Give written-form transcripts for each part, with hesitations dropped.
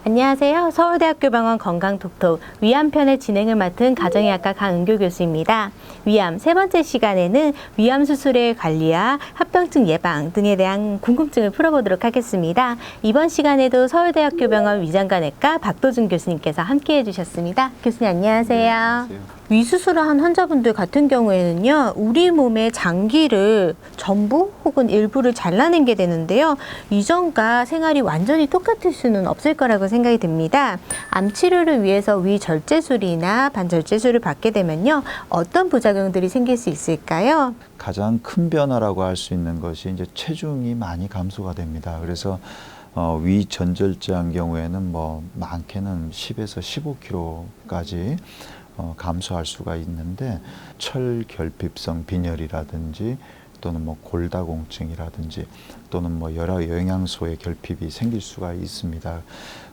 안녕하세요. 서울대학교 병원 건강톡톡 위암편의 진행을 맡은 가정의학과 강은교 교수입니다. 위암 세 번째 시간에는 위암 수술의 관리와 합병증 예방 등에 대한 궁금증을 풀어보도록 하겠습니다. 이번 시간에도 서울대학교 병원 위장관외과 박도준 교수님께서 함께해 주셨습니다. 교수님 안녕하세요. 네, 안녕하세요. 위수술을 한 환자분들 같은 경우에는요, 우리 몸의 장기를 전부 혹은 일부를 잘라내게 되는데요. 이전과 생활이 완전히 똑같을 수는 없을 거라고 생각이 듭니다. 암 치료를 위해서 위절제술이나 반절제술을 받게 되면요, 어떤 부작용들이 생길 수 있을까요? 가장 큰 변화라고 할 수 있는 것이 이제 체중이 많이 감소가 됩니다. 그래서 위전절제한 경우에는 많게는 10에서 15kg까지 감소할 수가 있는데, 철결핍성 빈혈이라든지 또는 골다공증이라든지 또는 여러 영양소의 결핍이 생길 수가 있습니다.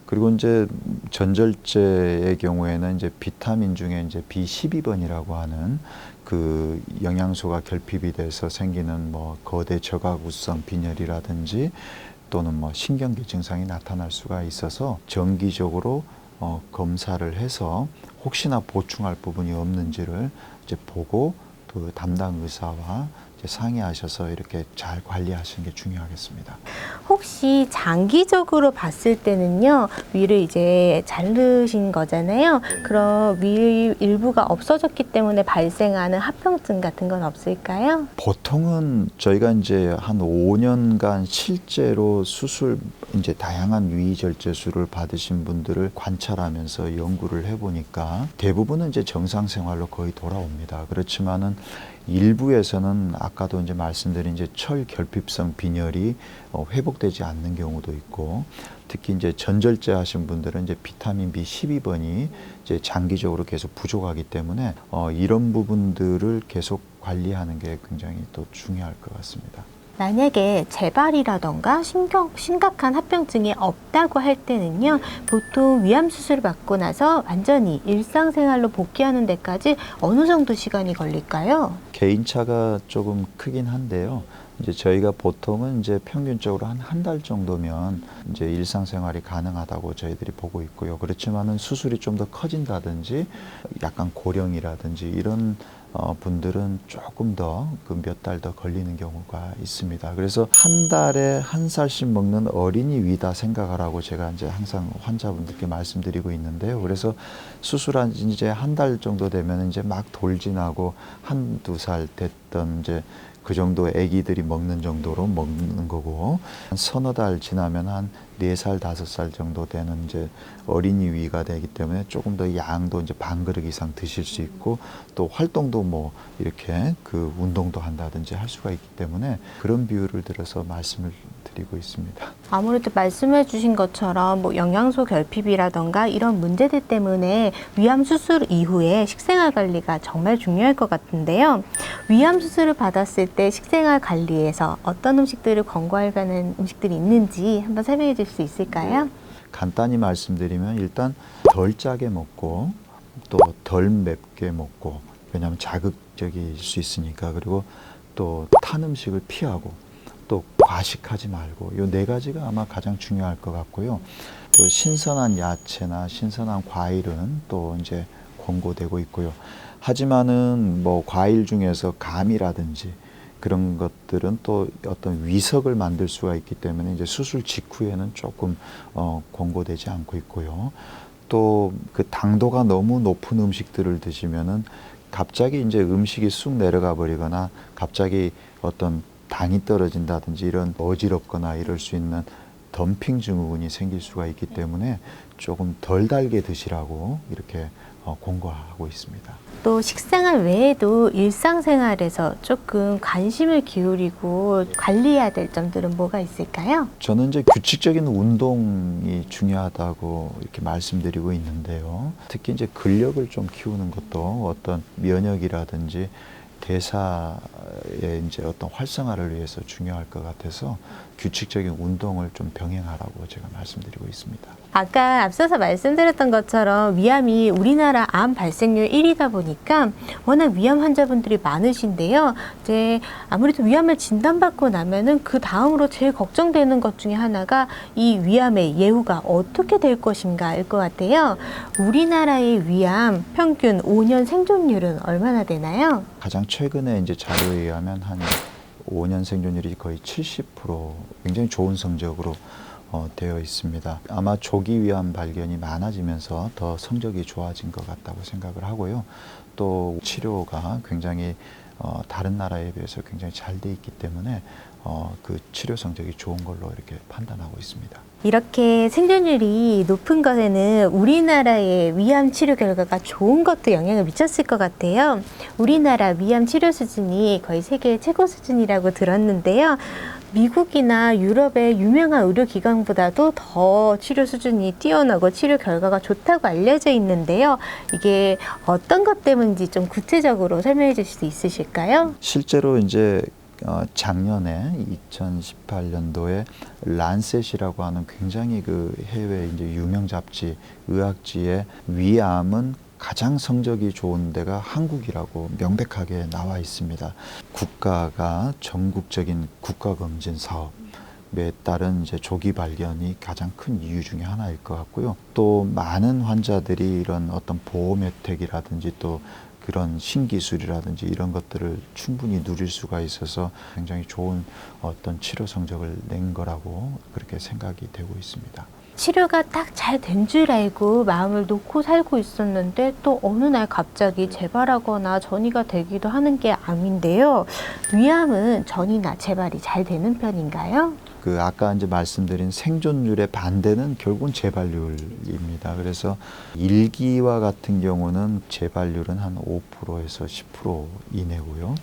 그리고 이제 전절제의 경우에는 이제 비타민 중에 이제 B12번이라고 하는 그 영양소가 결핍이 돼서 생기는 거대 저가구성 빈혈이라든지 또는 신경계 증상이 나타날 수가 있어서 정기적으로 검사를 해서 혹시나 보충할 부분이 없는지를 이제 보고 그 담당 의사와 이제 상의하셔서 이렇게 잘 관리하시는 게 중요하겠습니다. 혹시 장기적으로 봤을 때는요, 위를 이제 자르신 거잖아요. 그럼 위 일부가 없어졌기 때문에 발생하는 합병증 같은 건 없을까요? 보통은 저희가 이제 한 5년간 실제로 이제 다양한 위절제술을 받으신 분들을 관찰하면서 연구를 해보니까 대부분은 이제 정상 생활로 거의 돌아옵니다. 그렇지만은 일부에서는 아까도 이제 말씀드린 이제 철결핍성 빈혈이 회복되지 않는 경우도 있고, 특히 이제 전절제 하신 분들은 이제 비타민 B12번이 이제 장기적으로 계속 부족하기 때문에 이런 부분들을 계속 관리하는 게 굉장히 또 중요할 것 같습니다. 만약에 재발이라던가 심각한 합병증이 없다고 할 때는요, 보통 위암 수술을 받고 나서 완전히 일상생활로 복귀하는 데까지 어느 정도 시간이 걸릴까요? 개인차가 조금 크긴 한데요. 이제 저희가 보통은 이제 평균적으로 한 달 정도면 이제 일상생활이 가능하다고 저희들이 보고 있고요. 그렇지만은 수술이 좀 더 커진다든지 약간 고령이라든지 이런 분들은 조금 더 그 몇 달 더 걸리는 경우가 있습니다. 그래서 한 달에 한 살씩 먹는 어린이 위다 생각하라고 제가 이제 항상 환자분들께 말씀드리고 있는데요. 그래서 수술한 지 이제 한 달 정도 되면 이제 막 돌진하고 한두 살 됐던 이제 그 정도 아기들이 먹는 정도로 먹는 거고, 한 서너 달 지나면 한 4살, 5살 정도 되는 이제 어린이 위가 되기 때문에 조금 더 양도 이제 반 그릇 이상 드실 수 있고, 또 활동도 이렇게 그 운동도 한다든지 할 수가 있기 때문에 그런 비율을 들어서 말씀을 드리고 있습니다. 아무래도 말씀해 주신 것처럼 영양소 결핍이라던가 이런 문제들 때문에 위암 수술 이후에 식생활 관리가 정말 중요할 것 같은데요. 위암 수술을 받았을 때 식생활 관리에서 어떤 음식들을 권고할 만한 음식들이 있는지 한번 설명해 줄 수 있을까요? 간단히 말씀드리면 일단 덜 짜게 먹고 또 덜 맵게 먹고, 왜냐하면 자극적일 수 있으니까. 그리고 또 탄 음식을 피하고 또 과식하지 말고, 요 4가지가 아마 가장 중요할 것 같고요. 또 신선한 야채나 신선한 과일은 또 이제 권고되고 있고요. 하지만은 과일 중에서 감이라든지 그런 것들은 또 어떤 위석을 만들 수가 있기 때문에 이제 수술 직후에는 조금 권고되지 않고 있고요. 또 그 당도가 너무 높은 음식들을 드시면은 갑자기 이제 음식이 쑥 내려가 버리거나 갑자기 어떤 당이 떨어진다든지 이런 어지럽거나 이럴 수 있는 덤핑 증후군이 생길 수가 있기 때문에 조금 덜 달게 드시라고 이렇게 권고하고 있습니다. 또 식생활 외에도 일상생활에서 조금 관심을 기울이고 관리해야 될 점들은 뭐가 있을까요? 저는 이제 규칙적인 운동이 중요하다고 이렇게 말씀드리고 있는데요. 특히 이제 근력을 좀 키우는 것도 어떤 면역이라든지 대사의 이제 어떤 활성화를 위해서 중요할 것 같아서 규칙적인 운동을 좀 병행하라고 제가 말씀드리고 있습니다. 아까 앞서서 말씀드렸던 것처럼 위암이 우리나라 암 발생률 1위다 보니까 워낙 위암 환자분들이 많으신데요. 이제 아무래도 위암을 진단받고 나면은 그 다음으로 제일 걱정되는 것 중에 하나가 이 위암의 예후가 어떻게 될 것인가일 것 같아요. 우리나라의 위암 평균 5년 생존율은 얼마나 되나요? 가장 최근에 이제 자료에 의하면 한 5년 생존율이 거의 70% 굉장히 좋은 성적으로 되어 있습니다. 아마 조기 위암 발견이 많아지면서 더 성적이 좋아진 것 같다고 생각을 하고요. 또 치료가 굉장히 다른 나라에 비해서 굉장히 잘 돼 있기 때문에 그 치료 성적이 좋은 걸로 이렇게 판단하고 있습니다. 이렇게 생존율이 높은 것에는 우리나라의 위암 치료 결과가 좋은 것도 영향을 미쳤을 것 같아요. 우리나라 위암 치료 수준이 거의 세계 최고 수준이라고 들었는데요. 미국이나 유럽의 유명한 의료기관보다도 더 치료 수준이 뛰어나고 치료 결과가 좋다고 알려져 있는데요. 이게 어떤 것 때문인지 좀 구체적으로 설명해 주실 수 있으실까요? 실제로 이제 작년에 2018년도에 란셋이라고 하는 굉장히 그 해외 이제 유명 잡지, 의학지에 위암은 가장 성적이 좋은 데가 한국이라고 명백하게 나와 있습니다. 국가가 전국적인 국가검진 사업에 따른 이제 조기 발견이 가장 큰 이유 중에 하나일 것 같고요. 또 많은 환자들이 이런 어떤 보험 혜택이라든지 또 그런 신기술이라든지 이런 것들을 충분히 누릴 수가 있어서 굉장히 좋은 어떤 치료 성적을 낸 거라고 그렇게 생각이 되고 있습니다. 치료가 딱 잘 된 줄 알고 마음을 놓고 살고 있었는데 또 어느 날 갑자기 재발하거나 전이가 되기도 하는 게 암인데요. 위암은 전이나 재발이 잘 되는 편인가요? 그 아까 이제 말씀드린 생존율의 반대는 결국은 재발률입니다. 그래서 1기와 같은 경우는 재발률은 한 5%에서 10% 이내고요.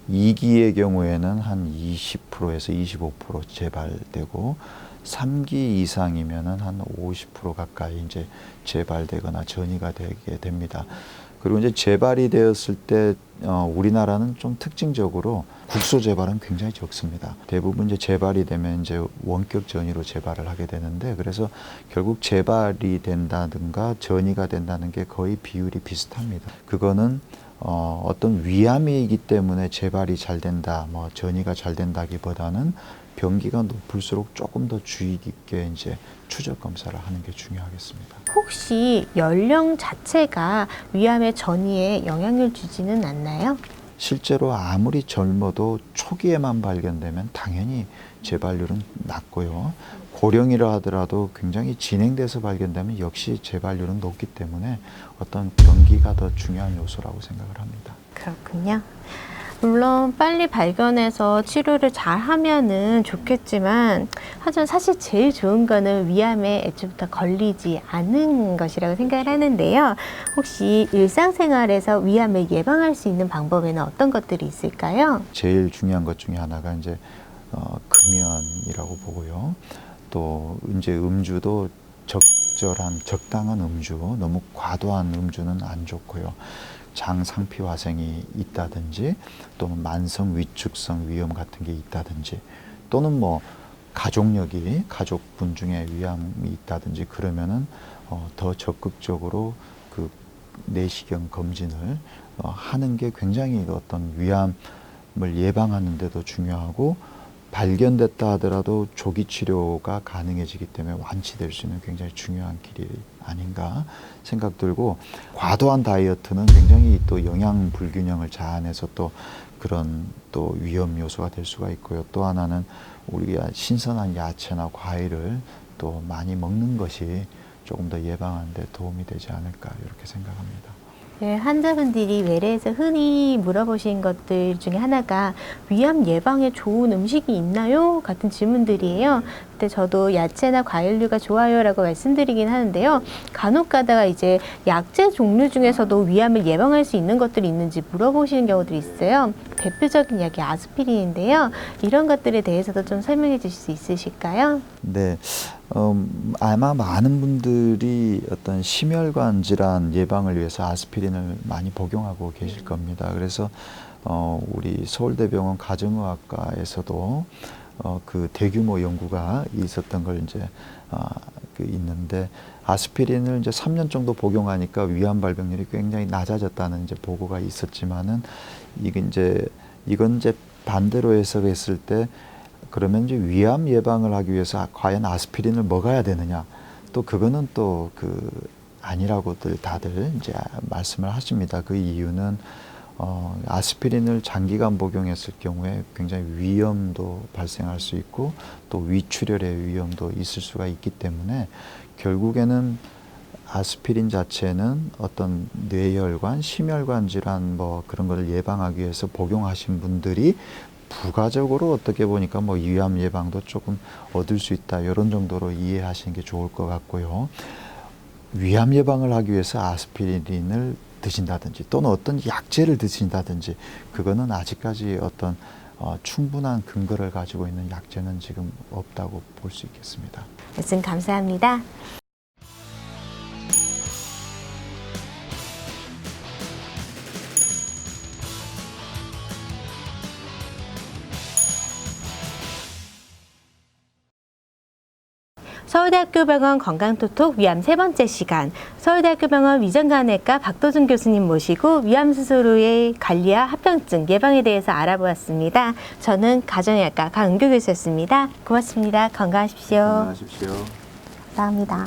2기의 경우에는 한 20%에서 25% 재발되고 3기 이상이면은 한 50% 가까이 이제 재발되거나 전이가 되게 됩니다. 그리고 이제 재발이 되었을 때 우리나라는 좀 특징적으로 국소 재발은 굉장히 적습니다. 대부분 이제 재발이 되면 이제 원격 전이로 재발을 하게 되는데 그래서 결국 재발이 된다든가 전이가 된다는 게 거의 비율이 비슷합니다. 그거는 어떤 위암이기 때문에 재발이 잘 된다, 뭐 전이가 잘 된다기보다는 병기가 높을수록 조금 더 주의 깊게 이제 추적 검사를 하는 게 중요하겠습니다. 혹시 연령 자체가 위암의 전이에 영향을 주지는 않나요? 실제로 아무리 젊어도 초기에만 발견되면 당연히 재발률은 낮고요. 고령이라 하더라도 굉장히 진행돼서 발견되면 역시 재발률은 높기 때문에 어떤 병기가 더 중요한 요소라고 생각을 합니다. 그렇군요. 물론 빨리 발견해서 치료를 잘 하면은 좋겠지만 하지만 사실 제일 좋은 거는 위암에 애초부터 걸리지 않는 것이라고 생각을 하는데요. 혹시 일상생활에서 위암을 예방할 수 있는 방법에는 어떤 것들이 있을까요? 제일 중요한 것 중에 하나가 이제 금연이라고 보고요. 또 이제 음주도 적당한 음주, 너무 과도한 음주는 안 좋고요. 장 상피화생이 있다든지 또는 만성 위축성 위염 같은 게 있다든지 또는 뭐 가족분 중에 위암이 있다든지 그러면은 더 적극적으로 그 내시경 검진을 하는 게 굉장히 어떤 위암을 예방하는 데도 중요하고 발견됐다 하더라도 조기 치료가 가능해지기 때문에 완치될 수 있는 굉장히 중요한 길이 아닌가 생각 들고 과도한 다이어트는 굉장히 또 영양 불균형을 자아내서 또 그런 또 위험 요소가 될 수가 있고요. 또 하나는 우리가 신선한 야채나 과일을 또 많이 먹는 것이 조금 더 예방하는 데 도움이 되지 않을까 이렇게 생각합니다. 네, 환자분들이 외래에서 흔히 물어보신 것들 중에 하나가 위암 예방에 좋은 음식이 있나요? 같은 질문들이에요. 그때 저도 야채나 과일류가 좋아요라고 말씀드리긴 하는데요. 간혹 가다가 이제 약재 종류 중에서도 위암을 예방할 수 있는 것들이 있는지 물어보시는 경우들이 있어요. 대표적인 약이 아스피린인데요. 이런 것들에 대해서도 좀 설명해 주실 수 있으실까요? 네, 아마 많은 분들이 어떤 심혈관 질환 예방을 위해서 아스피린을 많이 복용하고 계실 겁니다. 그래서 우리 서울대병원 가정의학과에서도 그 대규모 연구가 있었던 걸 이제 있는데 아스피린을 이제 3년 정도 복용하니까 위암 발병률이 굉장히 낮아졌다는 이제 보고가 있었지만은 이건 이제 반대로 해석했을 때 그러면 이제 위암 예방을 하기 위해서 과연 아스피린을 먹어야 되느냐? 또 그거는 또 아니라고들 다들 이제 말씀을 하십니다. 그 이유는 아스피린을 장기간 복용했을 경우에 굉장히 위염도 발생할 수 있고 또 위출혈의 위험도 있을 수가 있기 때문에 결국에는 아스피린 자체는 어떤 뇌혈관, 심혈관 질환 뭐 그런 것을 예방하기 위해서 복용하신 분들이 부가적으로 어떻게 보니까 뭐 위암 예방도 조금 얻을 수 있다 이런 정도로 이해하시는 게 좋을 것 같고요. 위암 예방을 하기 위해서 아스피린을 드신다든지 또는 어떤 약제를 드신다든지 그거는 아직까지 어떤 충분한 근거를 가지고 있는 약제는 지금 없다고 볼 수 있겠습니다. 말씀 감사합니다. 서울대학교 병원 건강톡톡 위암 세 번째 시간, 서울대학교 병원 위장관외과 박도준 교수님 모시고 위암 수술 후의 관리와 합병증 예방에 대해서 알아보았습니다. 저는 가정의학과 강은교 교수였습니다. 고맙습니다. 건강하십시오. 건강하십시오. 감사합니다.